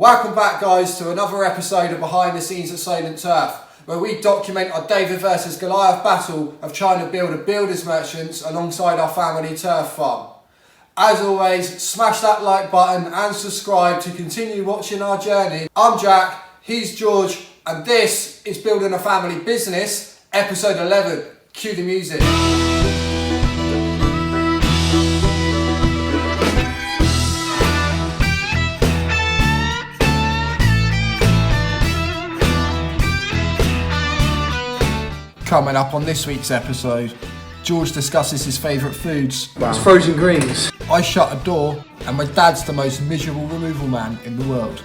Welcome back, guys, to another episode of Behind the Scenes at Silent Turf, where we document our David versus Goliath battle of trying to build a builder's merchants alongside our family turf farm. As always, smash that like button and subscribe to continue watching our journey. I'm Jack, he's George, and this is Building a Family Business, episode 11. Cue the music. Coming up on this week's episode, George discusses his favourite foods. Wow. It's frozen greens. I shut a door, and my dad's the most miserable removal man in the world.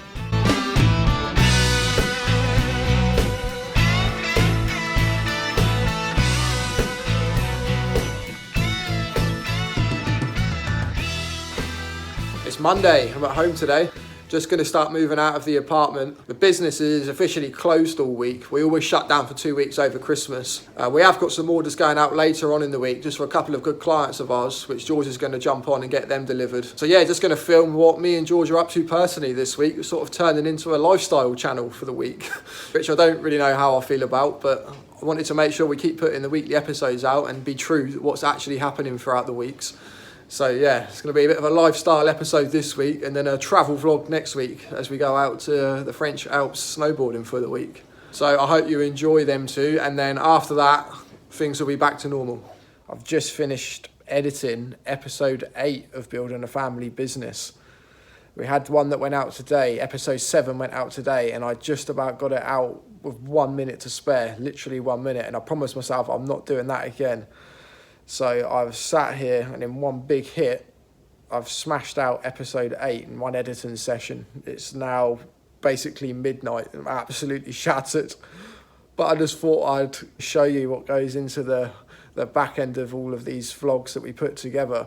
It's Monday, I'm at home today. Just going to start moving out of the apartment. The business is officially closed all week. We always shut down for 2 weeks over Christmas. We have got some orders going out later on in the week, just for a couple of good clients of ours, which George is going to jump on and get them delivered. So yeah, just going to film what me and George are up to personally this week. We're sort of turning into a lifestyle channel for the week, which I don't really know how I feel about, but I wanted to make sure we keep putting the weekly episodes out and be true to what's actually happening throughout the weeks. So yeah, it's going to be a bit of a lifestyle episode this week and then a travel vlog next week as we go out to the French Alps snowboarding for the week. So I hope you enjoy them too, and then after that, things will be back to normal. I've just finished editing episode 8 of Building a Family Business. We had one that went out today, episode 7 went out today, and I just about got it out with 1 minute to spare, literally 1 minute, and I promised myself I'm not doing that again. So I've sat here and in one big hit, I've smashed out episode 8 in one editing session. It's now basically midnight. I'm absolutely shattered. But I just thought I'd show you what goes into the back end of all of these vlogs that we put together.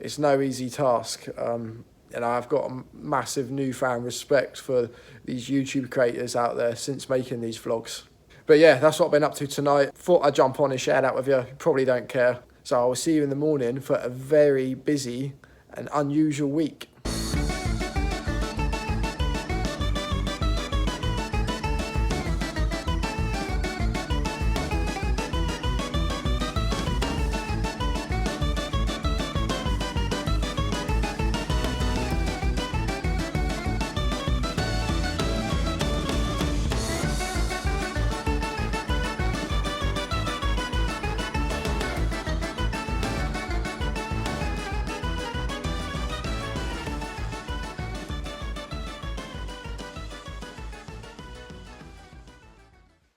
It's no easy task. And I've got a massive newfound respect for these YouTube creators out there since making these vlogs. But yeah, that's what I've been up to tonight. Thought I'd jump on and share that with you. You probably don't care. So I will see you in the morning for a very busy and unusual week.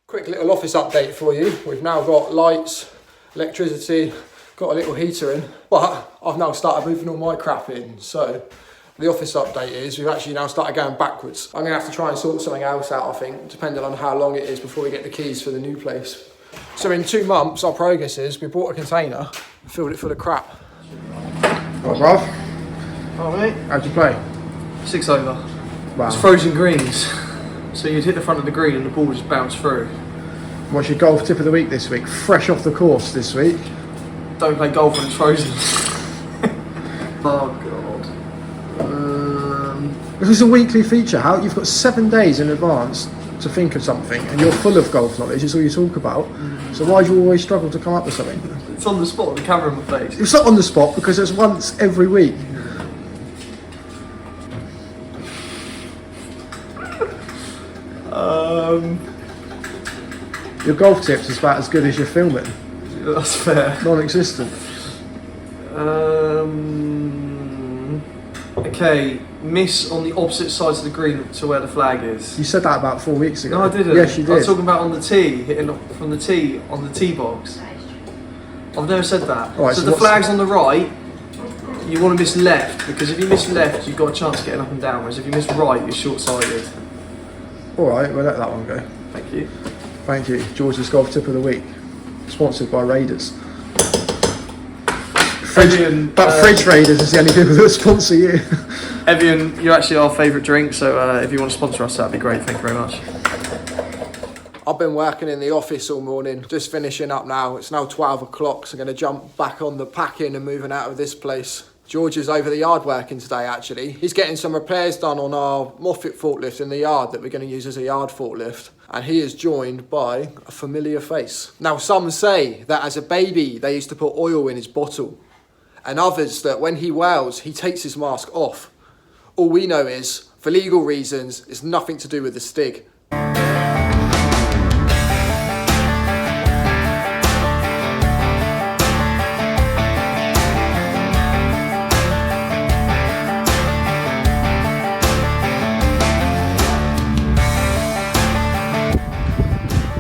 Quick little office update for you. We've now got lights, electricity, got a little heater in, but I've now started moving all my crap in. So the office update is we've actually now started going backwards. I'm gonna have to try and sort something else out, I think, depending on how long it is before we get the keys for the new place. So in 2 months, our progress is we bought a container and filled it full of crap. What's Rob? Oh mate, How'd you play? 6 over. Wow. It's frozen greens. So you'd hit the front of the green and the ball just bounced through. What's your golf tip of the week this week? Fresh off the course this week. Don't play golf when it's frozen. Oh god. This is a weekly feature. How you've got 7 days in advance to think of something, and you're full of golf knowledge. It's all you talk about. So why do you always struggle to come up with something? It's on the spot, the camera in my face. It's not on the spot because it's once every week. Your golf tips is about as good as your filming. That's fair. Non-existent. Okay, miss on the opposite sides of the green to where the flag is. You said that about 4 weeks ago. No, I didn't. Yes, you did. I was talking about on the tee, hitting from the tee on the tee box. I've never said that. Right, so the flag's on the right, you want to miss left, because if you miss left, you've got a chance of getting up and down, whereas if you miss right, you're short-sighted. Alright, we'll let that one go. Thank you. Thank you. George's golf tip of the week. Sponsored by Raiders. Fridge Raiders is the only people that sponsor you. Evian, you're actually our favourite drink, so if you want to sponsor us, that'd be great. Thank you very much. I've been working in the office all morning, just finishing up now. It's now 12 o'clock, so I'm going to jump back on the packing and moving out of this place. George is over the yard working today actually. He's getting some repairs done on our Moffat forklift in the yard that we're going to use as a yard forklift. And he is joined by a familiar face. Now some say that as a baby they used to put oil in his bottle. And others that when he wails he takes his mask off. All we know is, for legal reasons, it's nothing to do with the Stig.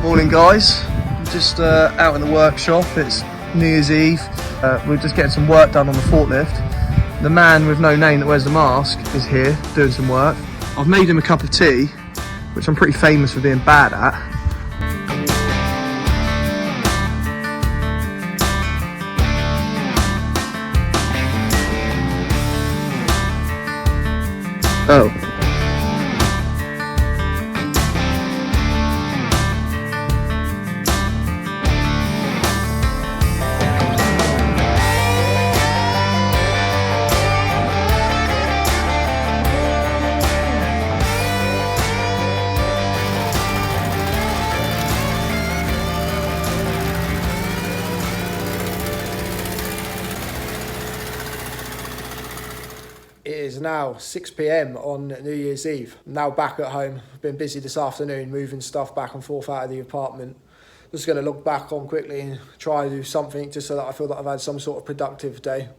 Morning guys, just out in the workshop. It's New Year's Eve. We're just getting some work done on the forklift. The man with no name that wears the mask is here doing some work. I've made him a cup of tea, which I'm pretty famous for being bad at. Oh. It is now 6 p.m. on New Year's Eve. I'm now back at home. I've been busy this afternoon moving stuff back and forth out of the apartment. Just going to look back on quickly and try to do something just so that I feel that I've had some sort of productive day.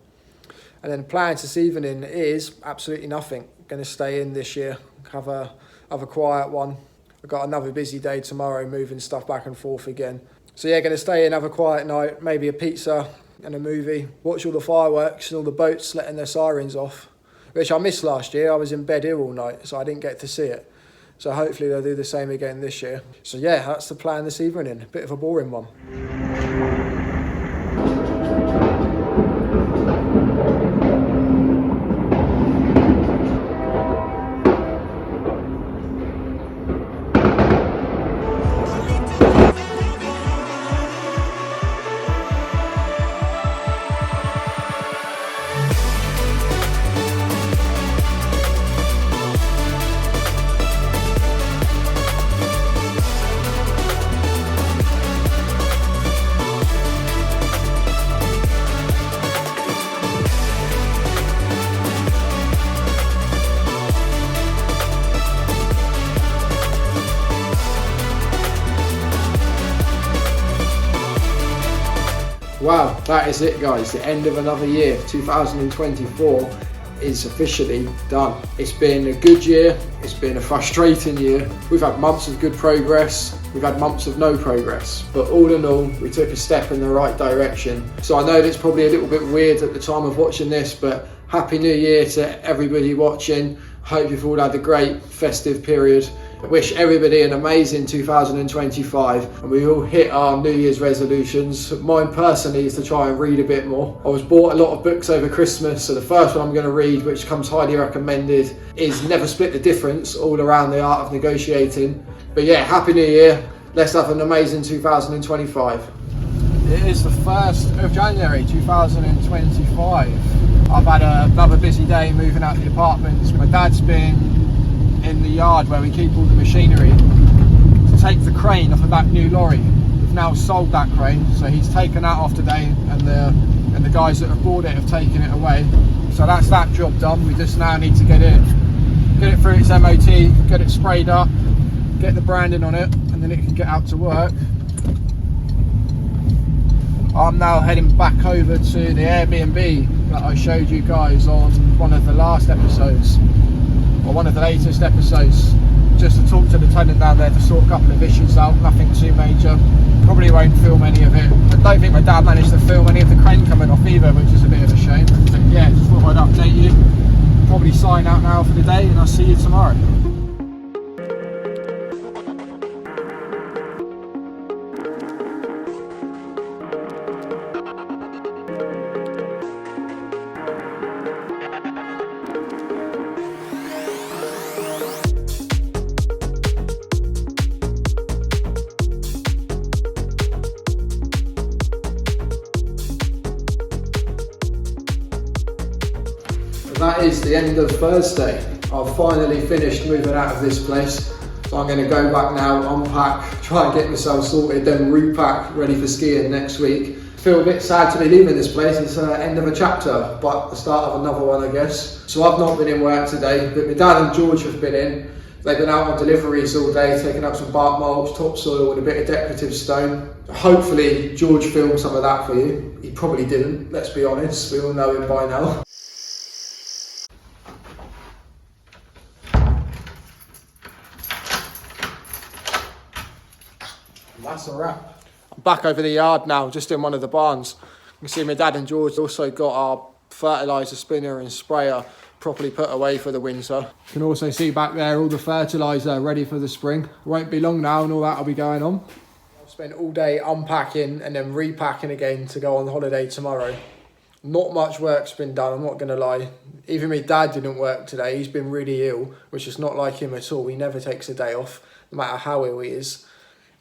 And then plans this evening is absolutely nothing. Going to stay in this year, have a quiet one. I've got another busy day tomorrow moving stuff back and forth again. So yeah, going to stay in, have a quiet night, maybe a pizza and a movie, watch all the fireworks and all the boats letting their sirens off, which I missed last year. I was in bed here all night, so I didn't get to see it. So hopefully they'll do the same again this year. So yeah, that's the plan this evening. A bit of a boring one. Wow, that is it guys, the end of another year. 2024 is officially done. It's been a good year, it's been a frustrating year. We've had months of good progress, we've had months of no progress, but all in all, we took a step in the right direction. So I know that's probably a little bit weird at the time of watching this, but Happy New Year to everybody watching. Hope you've all had a great festive period. I wish everybody an amazing 2025 and we all hit our New Year's resolutions. Mine personally is to try and read a bit more. I was bought a lot of books over Christmas, so the first one I'm going to read, which comes highly recommended, is Never Split the Difference, all around the art of negotiating. But yeah, Happy New Year. Let's have an amazing 2025. It is the 1st of January 2025. I've had another busy day moving out of the apartments. My dad's been in the yard where we keep all the machinery to take the crane off of that new lorry. We've now sold that crane, so he's taken that off today, and the guys that have bought it have taken it away. So that's that job done. We just now need to get it through its MOT, get it sprayed up, get the branding on it, and then it can get out to work. I'm now heading back over to the Airbnb that I showed you guys on one of the last episodes, or one of the latest episodes, just to talk to the tenant down there to sort a couple of issues out. Nothing too major. Probably won't film any of it. I don't think my dad managed to film any of the crane coming off either, which is a bit of a shame. But yeah, just thought I'd update you. Probably sign out now for the day, and I'll see you tomorrow. is the end of Thursday. I've finally finished moving out of this place. So I'm going to go back now, unpack, try and get myself sorted, then repack, ready for skiing next week. Feel a bit sad to be leaving this place. It's the end of a chapter, but the start of another one, I guess. So I've not been in work today, but my dad and George have been in. They've been out on deliveries all day, taking out some bark mulch, topsoil and a bit of decorative stone. Hopefully George filmed some of that for you. He probably didn't, let's be honest. We all know him by now. That's a wrap. I'm back over the yard now, just in one of the barns. You can see my dad and George also got our fertiliser spinner and sprayer properly put away for the winter. You can also see back there all the fertiliser ready for the spring. It won't be long now and all that will be going on. I've spent all day unpacking and then repacking again to go on holiday tomorrow. Not much work's been done, I'm not going to lie. Even my dad didn't work today. He's been really ill, which is not like him at all. He never takes a day off, no matter how ill he is.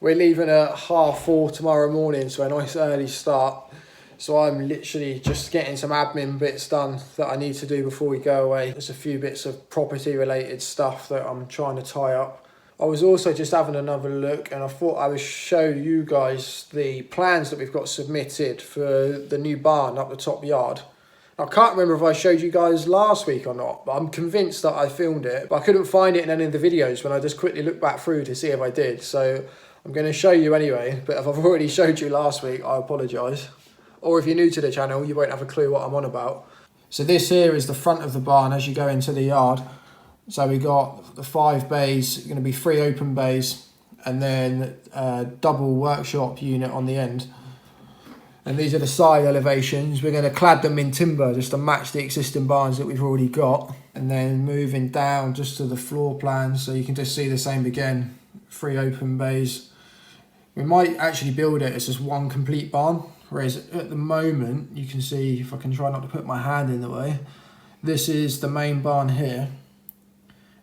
We're leaving at 4:30 tomorrow morning, so a nice early start. So I'm literally just getting some admin bits done that I need to do before we go away. There's a few bits of property related stuff that I'm trying to tie up. I was also just having another look and I thought I would show you guys the plans that we've got submitted for the new barn up the top yard. I can't remember if I showed you guys last week or not, but I'm convinced that I filmed it. But I couldn't find it in any of the videos when I just quickly looked back through to see if I did. So I'm going to show you anyway, but if I've already showed you last week, I apologise. Or if you're new to the channel, you won't have a clue what I'm on about. So this here is the front of the barn as you go into the yard. So we got the 5 bays, going to be 3 open bays, and then a double workshop unit on the end. And these are the side elevations. We're going to clad them in timber just to match the existing barns that we've already got. And then moving down just to the floor plan, so you can just see the same again, 3 open bays. We might actually build it as just one complete barn. Whereas at the moment, you can see, if I can try not to put my hand in the way, this is the main barn here.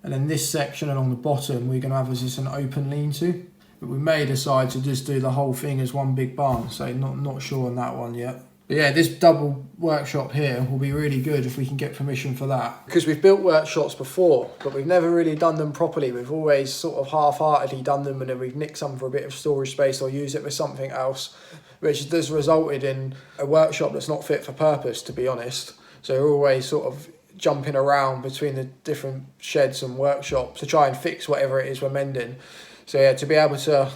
And then this section along the bottom, we're going to have as just an open lean-to. But we may decide to just do the whole thing as one big barn, so not sure on that one yet. But yeah, this double workshop here will be really good if we can get permission for that. Because we've built workshops before, but we've never really done them properly. We've always sort of half-heartedly done them and then we've nicked some for a bit of storage space or use it for something else, which has resulted in a workshop that's not fit for purpose, to be honest. So we're always sort of jumping around between the different sheds and workshops to try and fix whatever it is we're mending. So yeah, to be able to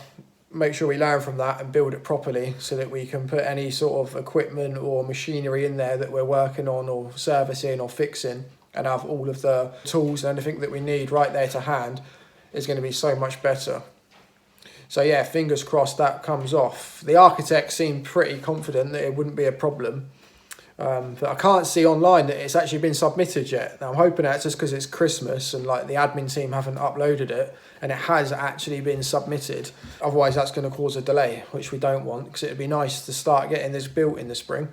make sure we learn from that and build it properly so that we can put any sort of equipment or machinery in there that we're working on or servicing or fixing and have all of the tools and anything that we need right there to hand is going to be so much better. So yeah, fingers crossed that comes off. The architect seemed pretty confident that it wouldn't be a problem. But I can't see online that it's actually been submitted yet. Now I'm hoping that's just because it's Christmas and like the admin team haven't uploaded it and it has actually been submitted. Otherwise that's going to cause a delay, which we don't want, because it'd be nice to start getting this built in the spring.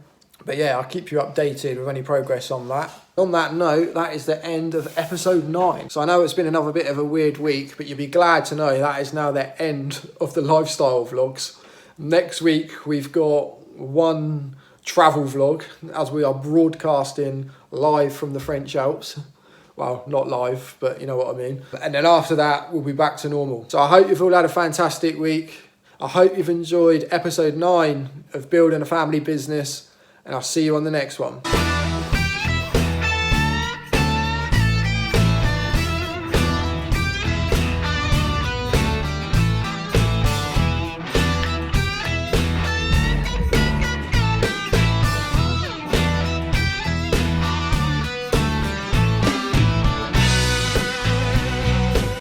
But yeah, I'll keep you updated with any progress on that. On that note, that is the end of episode 9. So I know it's been another bit of a weird week, but you'll be glad to know that is now the end of the lifestyle vlogs. Next week we've got one travel vlog as we are broadcasting live from the French Alps. Well, not live, but you know what I mean. And then after that, we'll be back to normal. So I hope you've all had a fantastic week. I hope you've enjoyed episode 9 of Building a Family Business, and I'll see you on the next one.